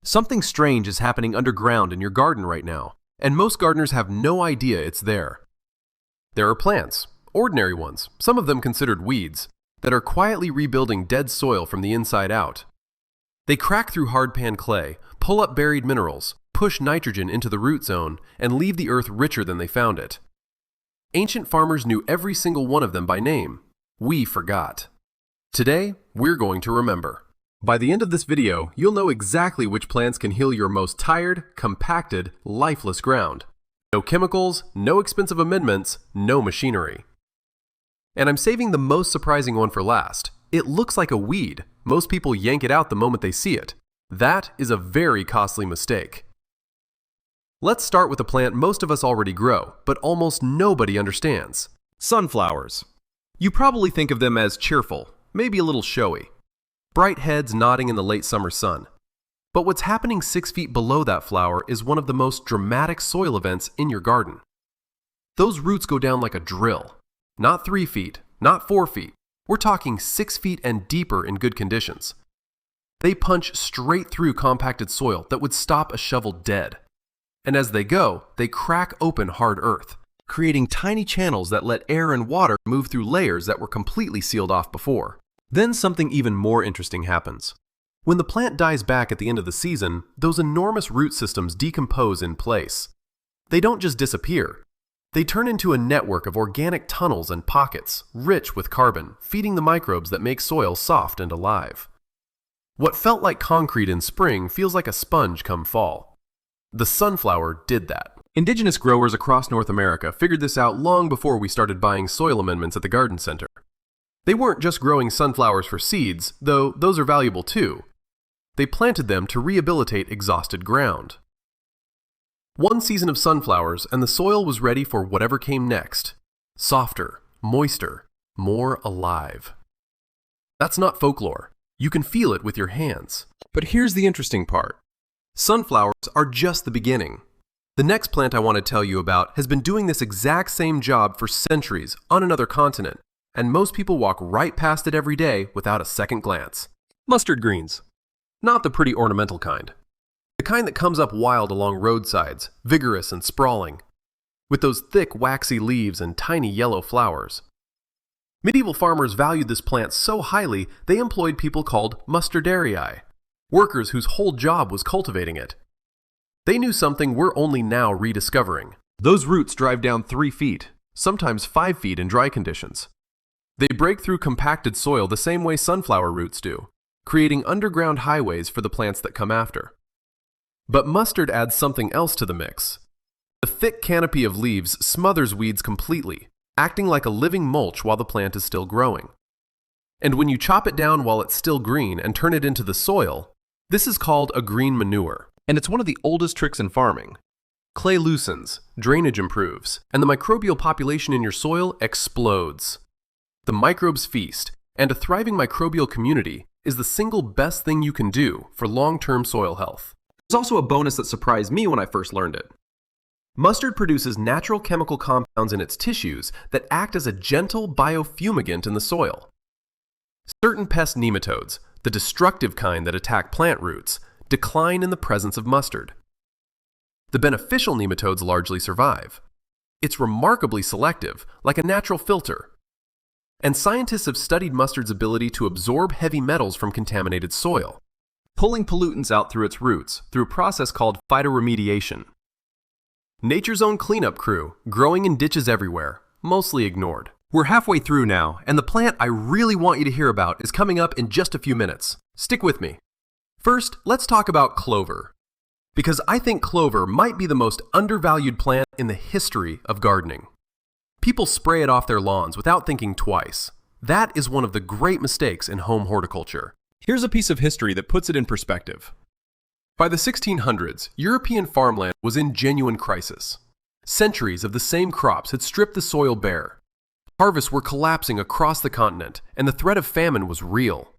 Something strange is happening underground in your garden right now, and most gardeners have no idea it's there. There are plants, ordinary ones, some of them considered weeds, that are quietly rebuilding dead soil from the inside out. They crack through hardpan clay, pull up buried minerals, push nitrogen into the root zone, and leave the earth richer than they found it. Ancient farmers knew every single one of them by name. We forgot. Today, we're going to remember. By the end of this video, you'll know exactly which plants can heal your most tired, compacted, lifeless ground. No chemicals, no expensive amendments, no machinery. And I'm saving the most surprising one for last. It looks like a weed. Most people yank it out the moment they see it. That is a very costly mistake. Let's start with a plant most of us already grow, but almost nobody understands. Sunflowers. You probably think of them as cheerful, maybe a little showy. Bright heads nodding in the late summer sun. But what's happening 6 feet below that flower is one of the most dramatic soil events in your garden. Those roots go down like a drill. Not 3 feet, not 4 feet. We're talking 6 feet and deeper in good conditions. They punch straight through compacted soil that would stop a shovel dead. And as they go, they crack open hard earth, creating tiny channels that let air and water move through layers that were completely sealed off before. Then something even more interesting happens. When the plant dies back at the end of the season, those enormous root systems decompose in place. They don't just disappear. They turn into a network of organic tunnels and pockets, rich with carbon, feeding the microbes that make soil soft and alive. What felt like concrete in spring feels like a sponge come fall. The sunflower did that. Indigenous growers across North America figured this out long before we started buying soil amendments at the garden center. They weren't just growing sunflowers for seeds, though those are valuable too. They planted them to rehabilitate exhausted ground. One season of sunflowers and the soil was ready for whatever came next. Softer, moister, more alive. That's not folklore. You can feel it with your hands. But here's the interesting part. Sunflowers are just the beginning. The next plant I want to tell you about has been doing this exact same job for centuries on another continent, and most people walk right past it every day without a second glance. Mustard greens. Not the pretty ornamental kind. The kind that comes up wild along roadsides, vigorous and sprawling, with those thick, waxy leaves and tiny yellow flowers. Medieval farmers valued this plant so highly they employed people called mustardarii, workers whose whole job was cultivating it. They knew something we're only now rediscovering. Those roots drive down 3 feet, sometimes 5 feet in dry conditions. They break through compacted soil the same way sunflower roots do, creating underground highways for the plants that come after. But mustard adds something else to the mix. The thick canopy of leaves smothers weeds completely, acting like a living mulch while the plant is still growing. And when you chop it down while it's still green and turn it into the soil, this is called a green manure. And it's one of the oldest tricks in farming. Clay loosens, drainage improves, and the microbial population in your soil explodes. The microbes feast, and a thriving microbial community is the single best thing you can do for long-term soil health. There's also a bonus that surprised me when I first learned it. Mustard produces natural chemical compounds in its tissues that act as a gentle biofumigant in the soil. Certain pest nematodes, the destructive kind that attack plant roots, decline in the presence of mustard. The beneficial nematodes largely survive. It's remarkably selective, like a natural filter. And scientists have studied mustard's ability to absorb heavy metals from contaminated soil, pulling pollutants out through its roots through a process called phytoremediation. Nature's own cleanup crew, growing in ditches everywhere, mostly ignored. We're halfway through now, and the plant I really want you to hear about is coming up in just a few minutes. Stick with me. First, let's talk about clover, because I think clover might be the most undervalued plant in the history of gardening. People spray it off their lawns without thinking twice. That is one of the great mistakes in home horticulture. Here's a piece of history that puts it in perspective. By the 1600s, European farmland was in genuine crisis. Centuries of the same crops had stripped the soil bare. Harvests were collapsing across the continent, and the threat of famine was real.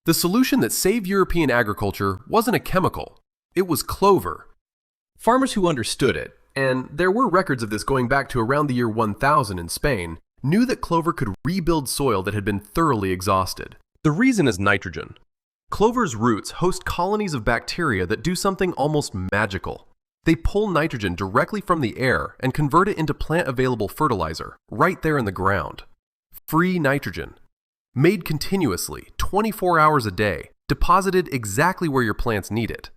The solution that saved European agriculture wasn't a chemical, it was clover. Farmers who understood it, and there were records of this going back to around the year 1000 in Spain, knew that clover could rebuild soil that had been thoroughly exhausted. The reason is nitrogen. Clover's roots host colonies of bacteria that do something almost magical. They pull nitrogen directly from the air and convert it into plant-available fertilizer right there in the ground. Free nitrogen. Made continuously, 24 hours a day, deposited exactly where your plants need it.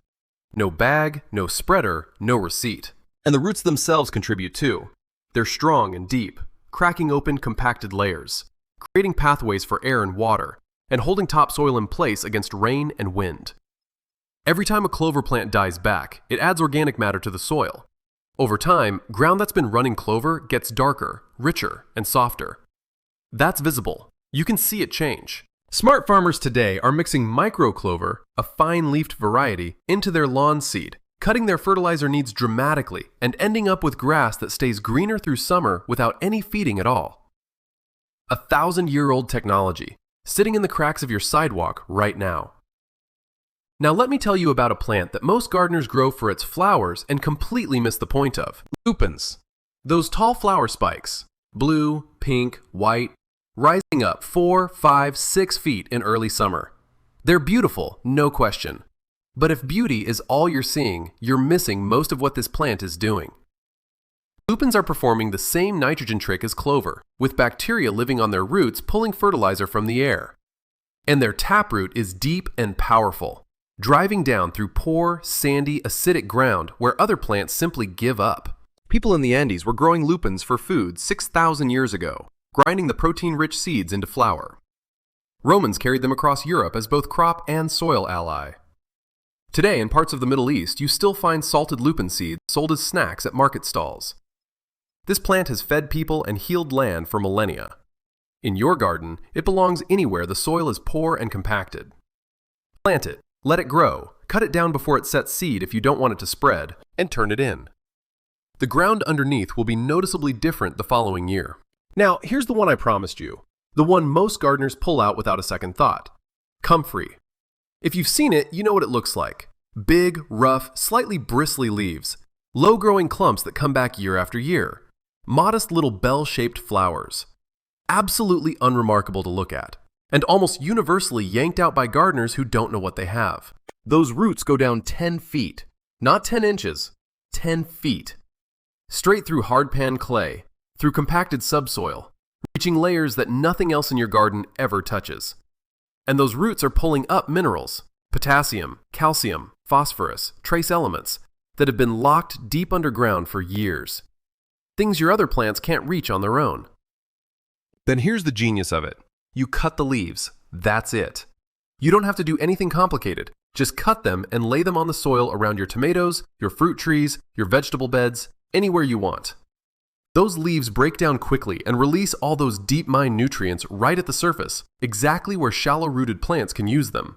No bag, no spreader, no receipt. And the roots themselves contribute too. They're strong and deep, cracking open compacted layers, creating pathways for air and water, and holding topsoil in place against rain and wind. Every time a clover plant dies back, it adds organic matter to the soil. Over time, ground that's been running clover gets darker, richer, and softer. That's visible. You can see it change. Smart farmers today are mixing microclover, a fine-leafed variety, into their lawn seed, cutting their fertilizer needs dramatically and ending up with grass that stays greener through summer without any feeding at all. 1,000-year-old technology, sitting in the cracks of your sidewalk right now. Now let me tell you about a plant that most gardeners grow for its flowers and completely miss the point of. Lupines. Those tall flower spikes, blue, pink, white, rising up 4, 5, 6 feet in early summer. They're beautiful, no question. But if beauty is all you're seeing, you're missing most of what this plant is doing. Lupines are performing the same nitrogen trick as clover, with bacteria living on their roots pulling fertilizer from the air. And their taproot is deep and powerful, driving down through poor, sandy, acidic ground where other plants simply give up. People in the Andes were growing lupines for food 6,000 years ago, grinding the protein-rich seeds into flour. Romans carried them across Europe as both crop and soil ally. Today, in parts of the Middle East, you still find salted lupine seeds sold as snacks at market stalls. This plant has fed people and healed land for millennia. In your garden, it belongs anywhere the soil is poor and compacted. Plant it, let it grow, cut it down before it sets seed if you don't want it to spread, and turn it in. The ground underneath will be noticeably different the following year. Now, here's the one I promised you. The one most gardeners pull out without a second thought. Comfrey. If you've seen it, you know what it looks like. Big, rough, slightly bristly leaves. Low-growing clumps that come back year after year. Modest little bell-shaped flowers. Absolutely unremarkable to look at. And almost universally yanked out by gardeners who don't know what they have. Those roots go down 10 feet. Not 10 inches. 10 feet. Straight through hardpan clay. Through compacted subsoil. Reaching layers that nothing else in your garden ever touches. And those roots are pulling up minerals, potassium, calcium, phosphorus, trace elements, that have been locked deep underground for years. Things your other plants can't reach on their own. Then here's the genius of it. You cut the leaves. That's it. You don't have to do anything complicated. Just cut them and lay them on the soil around your tomatoes, your fruit trees, your vegetable beds, anywhere you want. Those leaves break down quickly and release all those deep-mine nutrients right at the surface, exactly where shallow-rooted plants can use them.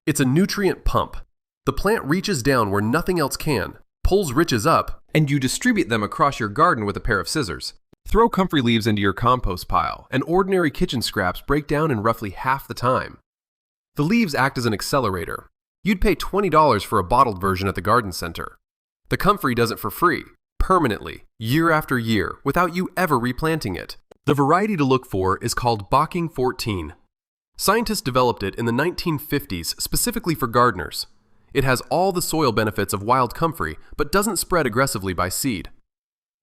It's a nutrient pump. The plant reaches down where nothing else can, pulls riches up, and you distribute them across your garden with a pair of scissors. Throw comfrey leaves into your compost pile, and ordinary kitchen scraps break down in roughly half the time. The leaves act as an accelerator. You'd pay $20 for a bottled version at the garden center. The comfrey does it for free. Permanently, year after year, without you ever replanting it. The variety to look for is called Bocking 14. Scientists developed it in the 1950s specifically for gardeners. It has all the soil benefits of wild comfrey, but doesn't spread aggressively by seed.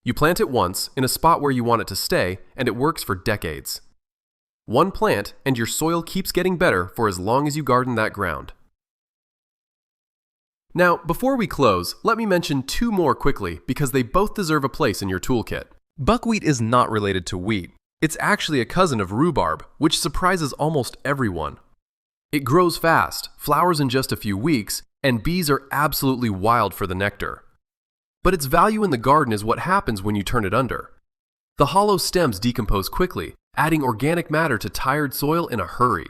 You plant it once, in a spot where you want it to stay, and it works for decades. One plant, and your soil keeps getting better for as long as you garden that ground. Now, before we close, let me mention two more quickly because they both deserve a place in your toolkit. Buckwheat is not related to wheat. It's actually a cousin of rhubarb, which surprises almost everyone. It grows fast, flowers in just a few weeks, and bees are absolutely wild for the nectar. But its value in the garden is what happens when you turn it under. The hollow stems decompose quickly, adding organic matter to tired soil in a hurry.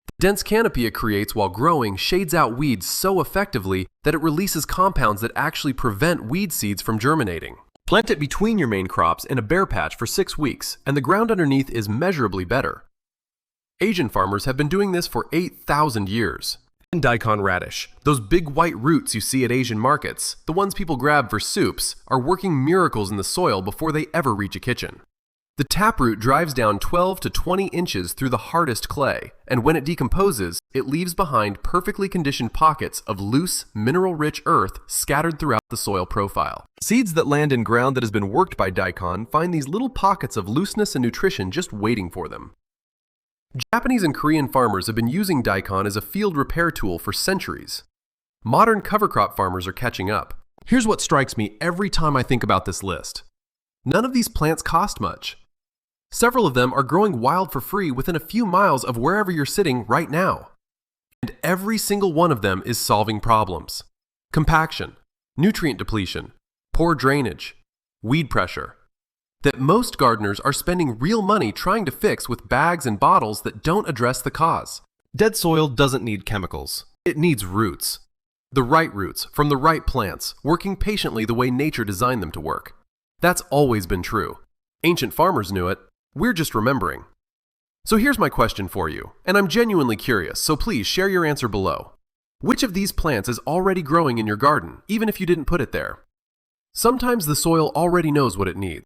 The dense canopy it creates while growing shades out weeds so effectively that it releases compounds that actually prevent weed seeds from germinating. Plant it between your main crops in a bare patch for 6 weeks, and the ground underneath is measurably better. Asian farmers have been doing this for 8,000 years. And daikon radish, those big white roots you see at Asian markets, the ones people grab for soups, are working miracles in the soil before they ever reach a kitchen. The taproot drives down 12 to 20 inches through the hardest clay, and when it decomposes, it leaves behind perfectly conditioned pockets of loose, mineral-rich earth scattered throughout the soil profile. Seeds that land in ground that has been worked by daikon find these little pockets of looseness and nutrition just waiting for them. Japanese and Korean farmers have been using daikon as a field repair tool for centuries. Modern cover crop farmers are catching up. Here's what strikes me every time I think about this list. None of these plants cost much. Several of them are growing wild for free within a few miles of wherever you're sitting right now. And every single one of them is solving problems. Compaction, nutrient depletion, poor drainage, weed pressure, that most gardeners are spending real money trying to fix with bags and bottles that don't address the cause. Dead soil doesn't need chemicals. It needs roots. The right roots from the right plants, working patiently the way nature designed them to work. That's always been true. Ancient farmers knew it. We're just remembering. So here's my question for you, and I'm genuinely curious, so please share your answer below. Which of these plants is already growing in your garden, even if you didn't put it there? Sometimes the soil already knows what it needs.